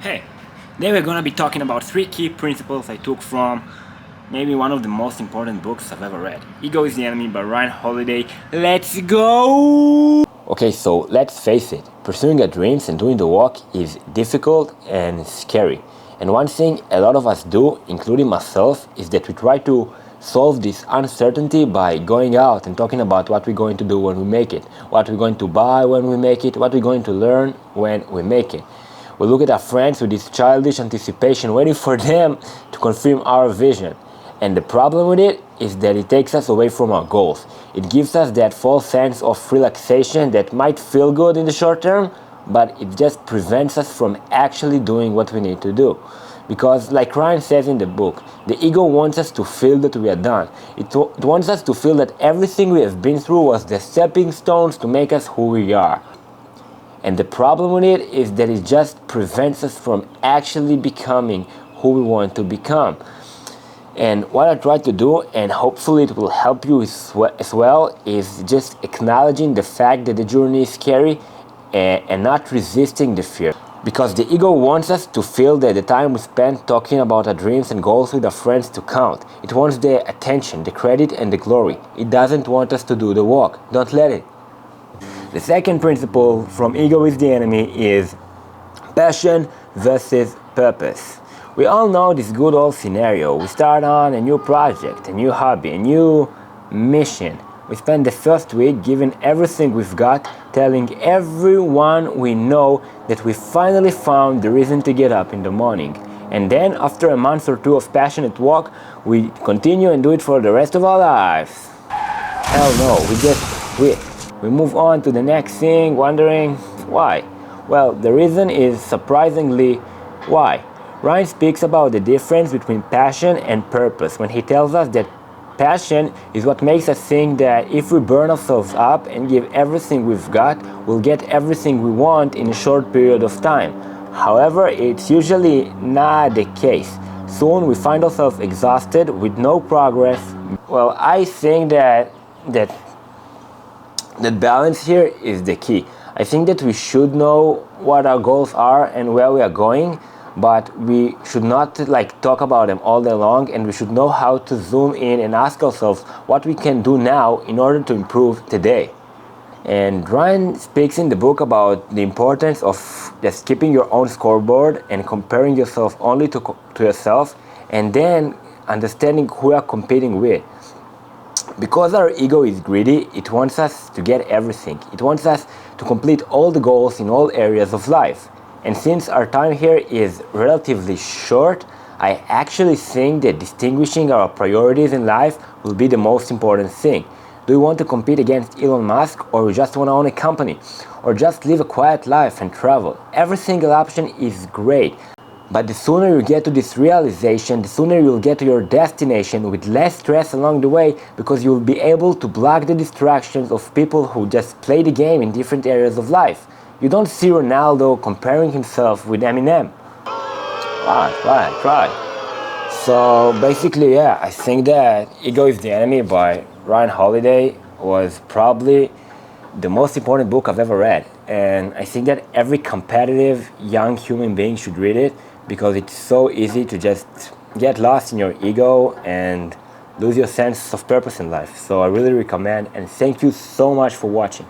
Hey, today we're gonna be talking about 3 key principles I took from maybe one of the most important books I've ever read. Ego is the Enemy by Ryan Holiday. Let's go! Okay, so let's face it, pursuing our dreams and doing the work is difficult and scary. And one thing a lot of us do, including myself, is that we try to solve this uncertainty by going out and talking about what we're going to do when we make it, what we're going to buy when we make it, what we're going to learn when we make it. We look at our friends with this childish anticipation, waiting for them to confirm our vision. And the problem with it is that it takes us away from our goals. It gives us that false sense of relaxation that might feel good in the short term, but it just prevents us from actually doing what we need to do. Because like Ryan says in the book, the ego wants us to feel that we are done. It wants us to feel that everything we have been through was the stepping stones to make us who we are. And the problem with it is that it just prevents us from actually becoming who we want to become. And what I try to do, and hopefully it will help you as well, is just acknowledging the fact that the journey is scary and not resisting the fear. Because the ego wants us to feel that the time we spend talking about our dreams and goals with our friends to count. It wants the attention, the credit, and the glory. It doesn't want us to do the work. Don't let it. The second principle from Ego is the Enemy is passion versus purpose. We all know this good old scenario. We start on a new project, a new hobby, a new mission. We spend the first week giving everything we've got, telling everyone we know that we finally found the reason to get up in the morning. And then, after a month or two of passionate work, we continue and do it for the rest of our lives. Hell no, we just quit. We move on to the next thing, wondering why. Well, the reason is surprisingly why. Ryan speaks about the difference between passion and purpose when he tells us that passion is what makes us think that if we burn ourselves up and give everything we've got, we'll get everything we want in a short period of time. However, it's usually not the case. Soon we find ourselves exhausted with no progress. Well, I think that balance here is the key. I think that we should know what our goals are and where we are going, but we should not talk about them all day long, and we should know how to zoom in and ask ourselves what we can do now in order to improve today. And Ryan speaks in the book about the importance of just keeping your own scoreboard and comparing yourself only to yourself, and then understanding who you are competing with. Because our ego is greedy, it wants us to get everything. It wants us to complete all the goals in all areas of life. And since our time here is relatively short, I actually think that distinguishing our priorities in life will be the most important thing. Do you want to compete against Elon Musk, or you just want to own a company? Or just live a quiet life and travel? Every single option is great. But the sooner you get to this realization, the sooner you'll get to your destination with less stress along the way, because you'll be able to block the distractions of people who just play the game in different areas of life. You don't see Ronaldo comparing himself with Eminem. Right. So basically, yeah, I think that Ego is the Enemy by Ryan Holiday was probably the most important book I've ever read. And I think that every competitive young human being should read it, because it's so easy to just get lost in your ego and lose your sense of purpose in life. So I really recommend, and thank you so much for watching.